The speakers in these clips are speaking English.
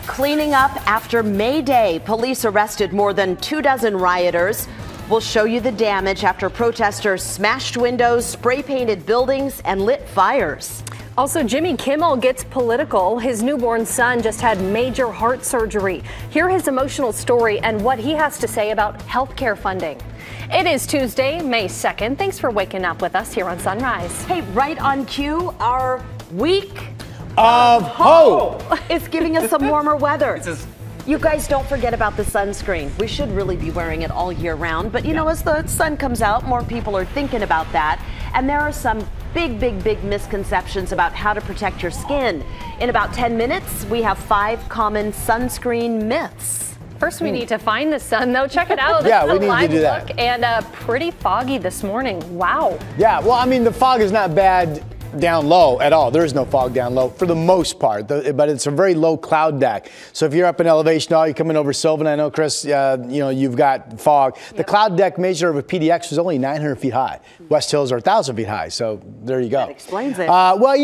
Cleaning up after May Day, police arrested more than 24 rioters. We'll show you the damage after protesters smashed windows, spray-painted buildings, and lit fires. Also, Jimmy Kimmel gets political. His newborn son just had major heart surgery. Hear his emotional story and what he has to say about healthcare funding. It is Tuesday, May 2nd. Thanks for waking up with us here on Sunrise. Hey, right on cue, our week of hope. It's giving us some warmer weather. You guys don't forget about the sunscreen. We should really be wearing it all year round. But you know, as the sun comes out, more people are thinking about that. And there are some big misconceptions about how to protect your skin. In about 10 minutes, we have 5 common sunscreen myths. First, we need to find the sun, though. Check it out. Yeah, this we is a need to do live that. look and pretty foggy this morning. Wow. Yeah, well, I mean, the fog is not bad down low at all. There is no fog down low for the most part, but it's a very low cloud deck. So if you're up in elevation, you're coming over Sylvan, I know, Chris, you've got fog. Yep. The cloud deck measure of a PDX was only 900 feet high. West Hills are 1,000 feet high, so there you go. That explains it. Well,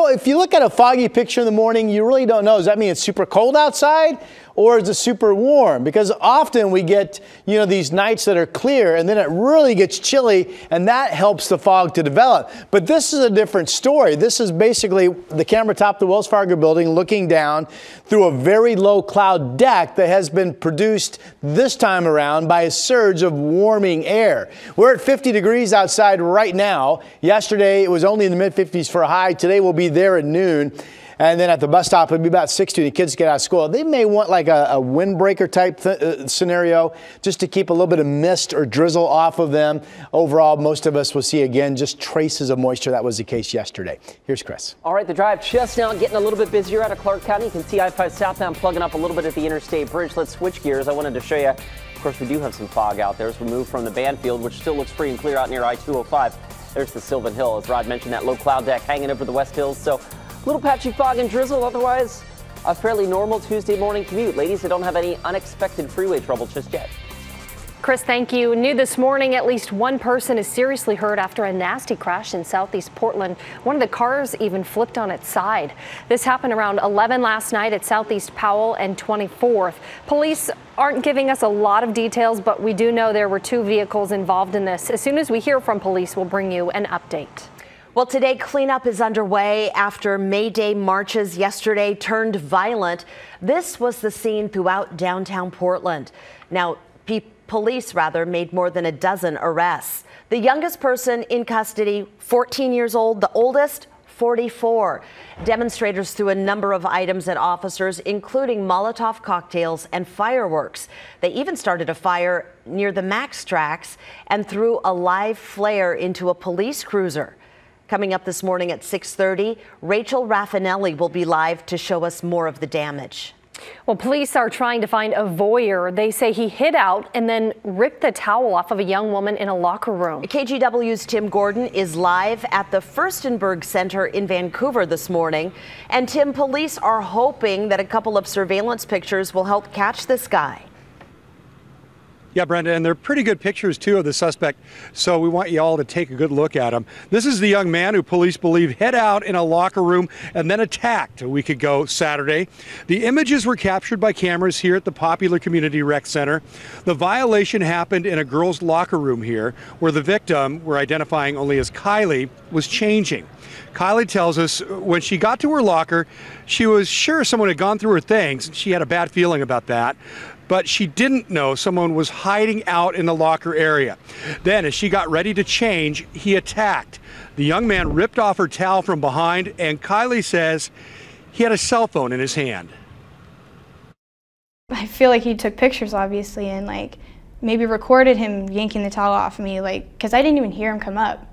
if you look at a foggy picture in the morning, you really don't know. Does that mean it's super cold outside? Or is it super warm? Because often we get, these nights that are clear and then it really gets chilly and that helps the fog to develop. But this is a different story. This is basically the camera top of the Wells Fargo building looking down through a very low cloud deck that has been produced this time around by a surge of warming air. We're at 50 degrees outside right now. Yesterday it was only in the mid 50s for a high. Today we'll be there at noon. And then at the bus stop, it'll be about 60 when the kids get out of school. They may want like a windbreaker type scenario just to keep a little bit of mist or drizzle off of them. Overall, most of us will see, again, just traces of moisture. That was the case yesterday. Here's Chris. All right, the drive just now getting a little bit busier out of Clark County. You can see I-5 southbound plugging up a little bit at the Interstate Bridge. Let's switch gears. I wanted to show you, of course, we do have some fog out there as we move from the Banfield, which still looks free and clear out near I-205. There's the Sylvan Hill. As Rod mentioned, that low cloud deck hanging over the West Hills. So little patchy fog and drizzle, otherwise a fairly normal Tuesday morning commute. Ladies, they don't have any unexpected freeway trouble just yet. Chris, thank you. New this morning, at least one person is seriously hurt after a nasty crash in southeast Portland. One of the cars even flipped on its side. This happened around 11 last night at Southeast Powell and 24th. Police aren't giving us a lot of details, but we do know there were 2 vehicles involved in this. As soon as we hear from police, we'll bring you an update. Well, today cleanup is underway after May Day marches yesterday turned violent. This was the scene throughout downtown Portland. Now, police made more than a dozen arrests. The youngest person in custody, 14 years old. The oldest, 44. Demonstrators threw a number of items at officers, including Molotov cocktails and fireworks. They even started a fire near the Max tracks and threw a live flare into a police cruiser. Coming up this morning at 6:30, Rachel Raffinelli will be live to show us more of the damage. Well, police are trying to find a voyeur. They say he hid out and then ripped the towel off of a young woman in a locker room. KGW's Tim Gordon is live at the Furstenberg Center in Vancouver this morning. And Tim, police are hoping that a couple of surveillance pictures will help catch this guy. Yeah, Brenda, and they're pretty good pictures, too, of the suspect, so we want you all to take a good look at him. This is the young man who police believe hid out in a locker room and then attacked a week ago Saturday. The images were captured by cameras here at the popular community rec center. The violation happened in a girls' locker room here, where the victim, we're identifying only as Kylie, was changing. Kylie tells us when she got to her locker, she was sure someone had gone through her things. She had a bad feeling about that. But she didn't know someone was hiding out in the locker area. Then, as she got ready to change, he attacked. The young man ripped off her towel from behind, and Kylie says he had a cell phone in his hand. I feel like he took pictures, obviously, and maybe recorded him yanking the towel off me, because I didn't even hear him come up.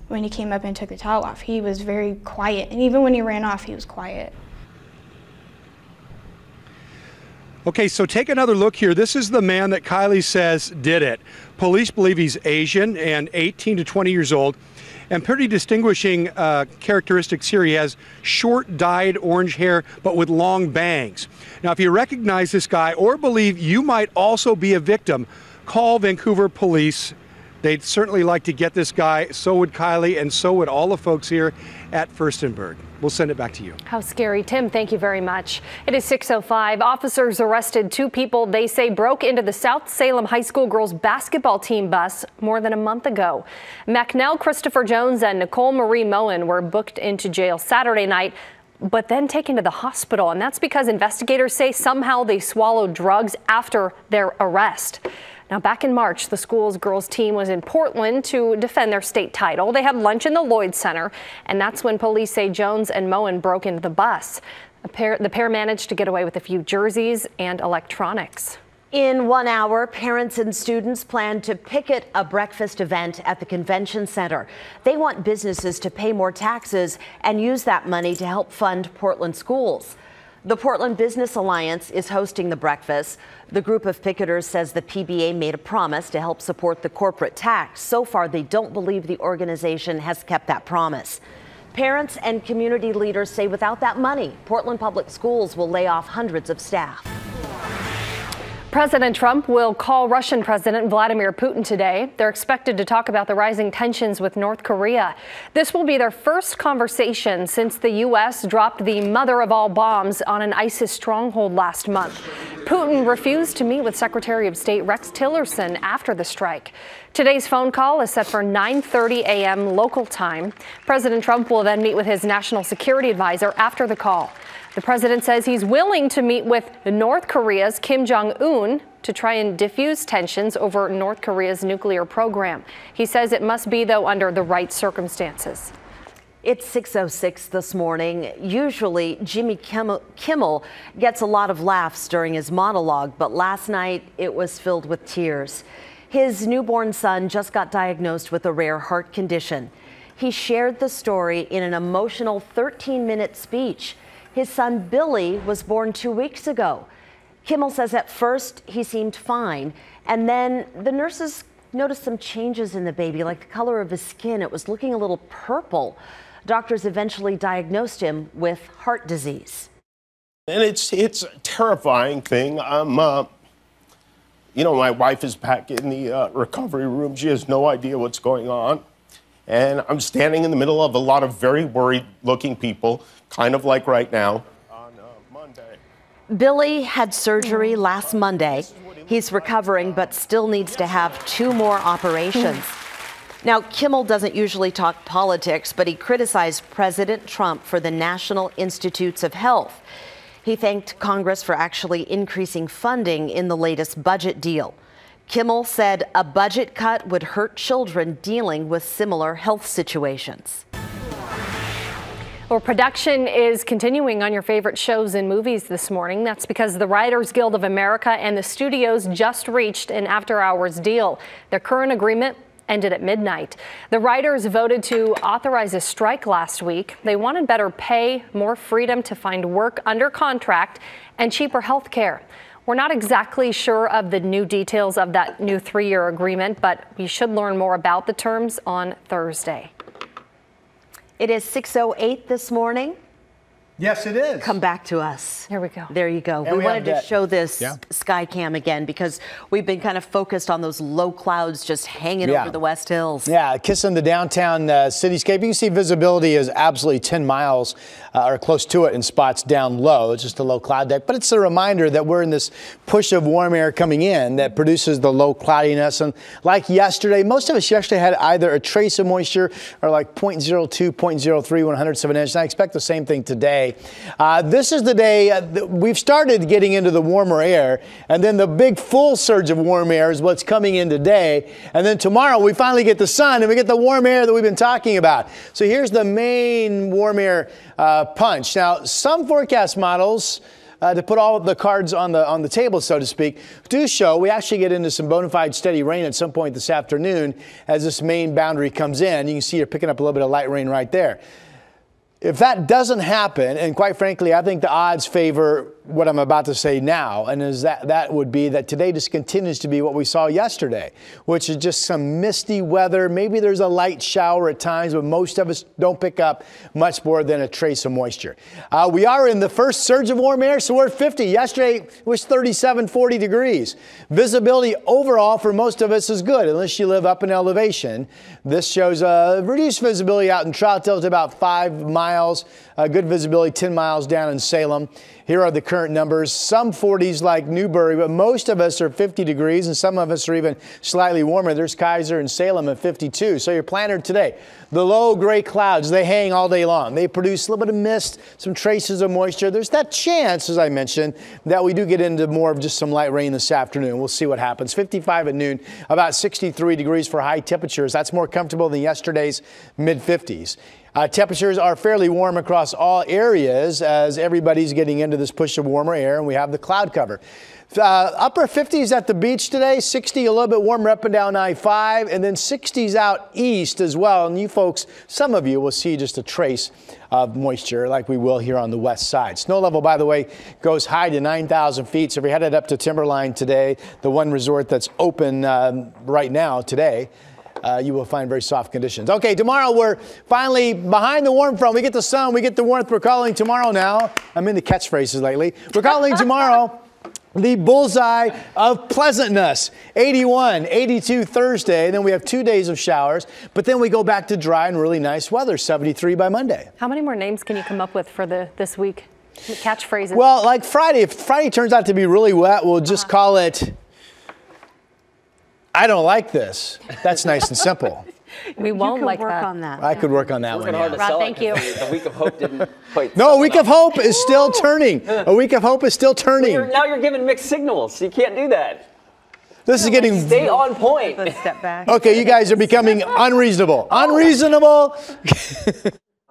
When he came up and took the towel off, he was very quiet, and even when he ran off, he was quiet. Okay, so take another look here. This is the man that Kylie says did it. Police believe he's Asian and 18 to 20 years old. And pretty distinguishing characteristics here. He has short dyed orange hair, but with long bangs. Now, if you recognize this guy or believe you might also be a victim, call Vancouver Police They'd certainly like to get this guy. So would Kylie, and so would all the folks here at Furstenberg. We'll send it back to you. How scary. Tim, thank you very much. It is 6:05. Officers arrested 2 people they say broke into the South Salem High School girls basketball team bus more than a month ago. Macnell Christopher Jones and Nicole Marie Moen were booked into jail Saturday night, but then taken to the hospital. And that's because investigators say somehow they swallowed drugs after their arrest. Now, back in March, the school's girls team was in Portland to defend their state title. They had lunch in the Lloyd Center, and that's when police say Jones and Moen broke into the bus. The pair managed to get away with a few jerseys and electronics. In 1 hour, parents and students plan to picket a breakfast event at the convention center. They want businesses to pay more taxes and use that money to help fund Portland schools. The Portland Business Alliance is hosting the breakfast. The group of picketers says the PBA made a promise to help support the corporate tax. So far, they don't believe the organization has kept that promise. Parents and community leaders say without that money, Portland Public Schools will lay off hundreds of staff. President Trump will call Russian President Vladimir Putin today. They're expected to talk about the rising tensions with North Korea. This will be their first conversation since the U.S. dropped the mother of all bombs on an ISIS stronghold last month. Putin refused to meet with Secretary of State Rex Tillerson after the strike. Today's phone call is set for 9:30 a.m. local time. President Trump will then meet with his national security advisor after the call. The president says he's willing to meet with North Korea's Kim Jong-un to try and diffuse tensions over North Korea's nuclear program. He says it must be, though, under the right circumstances. It's 6:06 this morning. Usually, Jimmy Kimmel gets a lot of laughs during his monologue, but last night it was filled with tears. His newborn son just got diagnosed with a rare heart condition. He shared the story in an emotional 13-minute speech. His son Billy was born 2 weeks ago. Kimmel says at first he seemed fine, and then the nurses noticed some changes in the baby, like the color of his skin. It was looking a little purple. Doctors eventually diagnosed him with heart disease. And it's a terrifying thing. My wife is back in the recovery room. She has no idea what's going on. And I'm standing in the middle of a lot of very worried-looking people, kind of like right now. On Monday. Billy had surgery last Monday. He's recovering, but still needs to have 2 more operations. Now, Kimmel doesn't usually talk politics, but he criticized President Trump for the National Institutes of Health. He thanked Congress for actually increasing funding in the latest budget deal. Kimmel said a budget cut would hurt children dealing with similar health situations. Well, production is continuing on your favorite shows and movies this morning. That's because the Writers Guild of America and the studios just reached an after-hours deal. Their current agreement ended at midnight. The writers voted to authorize a strike last week. They wanted better pay, more freedom to find work under contract, and cheaper health care. We're not exactly sure of the new details of that new 3-year agreement, but we should learn more about the terms on Thursday. It is 6:08 this morning. Yes, it is. Come back to us. Here we go. There you go. And we wanted to show this Yeah. sky cam again because we've been kind of focused on those low clouds just hanging over the West Hills. Yeah, kissing the downtown cityscape. You can see visibility is absolutely 10 miles or close to it in spots down low. It's just a low cloud deck. But it's a reminder that we're in this push of warm air coming in that produces the low cloudiness. And like yesterday, most of us yesterday had either a trace of moisture or like 0.02, 0.03, 100th of an inch. And I expect the same thing today. This is the day we've started getting into the warmer air, and then the big full surge of warm air is what's coming in today. And then tomorrow we finally get the sun and we get the warm air that we've been talking about. So here's the main warm air punch. Now, some forecast models, to put all of the cards on the table, so to speak, do show we actually get into some bona fide steady rain at some point this afternoon as this main boundary comes in. You can see you're picking up a little bit of light rain right there. If that doesn't happen, and quite frankly, I think the odds favor what I'm about to say now, and is that would be that today just continues to be what we saw yesterday, which is just some misty weather. Maybe there's a light shower at times, but most of us don't pick up much more than a trace of moisture. We are in the first surge of warm air, so we're at 50. Yesterday it was 37, 40 degrees. Visibility overall for most of us is good, unless you live up in elevation. This shows reduced visibility out in Troutdale to about 5 miles. Good visibility 10 miles down in Salem. Here are the current numbers. Some 40s like Newbury, but most of us are 50 degrees, and some of us are even slightly warmer. There's Kaiser and Salem at 52. So your planner today, the low gray clouds, they hang all day long. They produce a little bit of mist, some traces of moisture. There's that chance, as I mentioned, that we do get into more of just some light rain this afternoon. We'll see what happens. 55 at noon, about 63 degrees for high temperatures. That's more comfortable than yesterday's mid-50s. Temperatures are fairly warm across all areas as everybody's getting into this push of warmer air, and we have the cloud cover. Upper 50s at the beach today, 60 a little bit warmer up and down I-5, and then 60s out east as well. And you folks, some of you will see just a trace of moisture like we will here on the west side. Snow level, by the way, goes high to 9,000 feet. So if you're headed up to Timberline today, the one resort that's open right now today, you will find very soft conditions. Okay, tomorrow we're finally behind the warm front. We get the sun, we get the warmth. We're calling tomorrow now. I'm into catchphrases lately. We're calling tomorrow the bullseye of pleasantness. 81, 82 Thursday. And then we have 2 days of showers. But then we go back to dry and really nice weather, 73 by Monday. How many more names can you come up with for this week? Catchphrases. Well, like Friday, if Friday turns out to be really wet, we'll just call it I don't like this. That's nice and simple. We won't like work that. on that. I could work on that one. Hard to Rob, sell thank you. The week of hope didn't quite. No, a week of hope is still turning. A week of hope is still turning. Now you're giving mixed signals. You can't do that. This is getting. Stay on point. Let's step back. Okay, you guys are becoming unreasonable. Unreasonable. All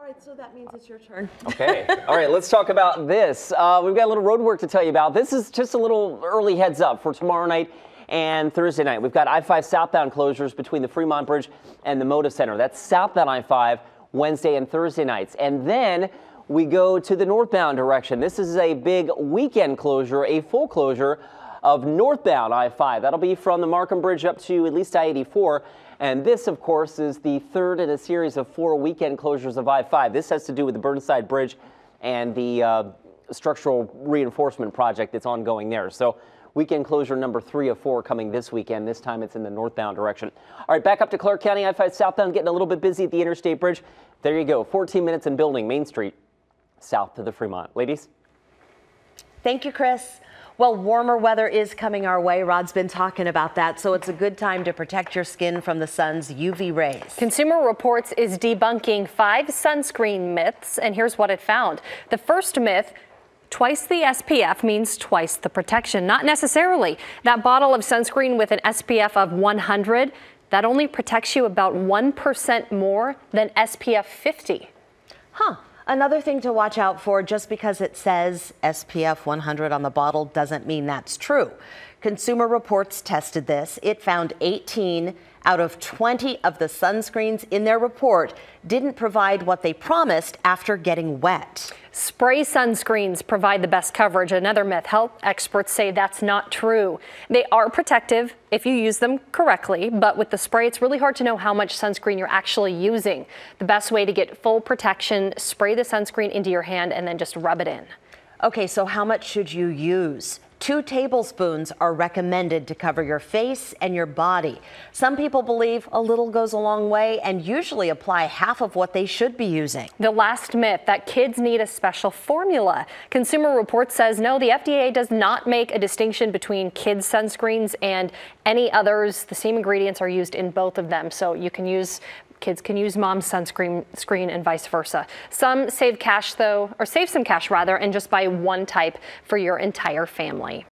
right, so that means it's your turn. Okay. All right, let's talk about this. We've got a little road work to tell you about. This is just a little early heads up for tomorrow night and Thursday night. We've got I-5 southbound closures between the Fremont Bridge and the Moda Center. That's southbound I-5 Wednesday and Thursday nights. And then we go to the northbound direction. This is a big weekend closure, a full closure of northbound I-5. That'll be from the Markham Bridge up to at least I-84. And this, of course, is the third in a series of 4 weekend closures of I-5. This has to do with the Burnside Bridge and the structural reinforcement project that's ongoing there. So weekend closure number 3 of 4 coming this weekend. This time it's in the northbound direction. All right, back up to Clark County. I-5 southbound getting a little bit busy at the Interstate Bridge. There you go. 14 minutes in building Main Street south to the Fremont. Ladies? Thank you, Chris. Well, warmer weather is coming our way. Rod's been talking about that, so it's a good time to protect your skin from the sun's UV rays. Consumer Reports is debunking 5 sunscreen myths, and here's what it found. The first myth: twice the SPF means twice the protection. Not necessarily. That bottle of sunscreen with an SPF of 100, that only protects you about 1% more than SPF 50. Huh. Another thing to watch out for: just because it says SPF 100 on the bottle doesn't mean that's true. Consumer Reports tested this. It found 18 out of 20 of the sunscreens in their report didn't provide what they promised after getting wet. Spray sunscreens provide the best coverage. Another myth. Health experts say that's not true. They are protective if you use them correctly, but with the spray, it's really hard to know how much sunscreen you're actually using. The best way to get full protection: spray the sunscreen into your hand and then just rub it in. Okay, so how much should you use? 2 tablespoons are recommended to cover your face and your body. Some people believe a little goes a long way and usually apply half of what they should be using. The last myth: that kids need a special formula. Consumer Reports says no, the FDA does not make a distinction between kids' sunscreens and any others. The same ingredients are used in both of them, so you can use kids can use mom's sunscreen and vice versa. Some save cash though, or save some cash rather, and just buy one type for your entire family.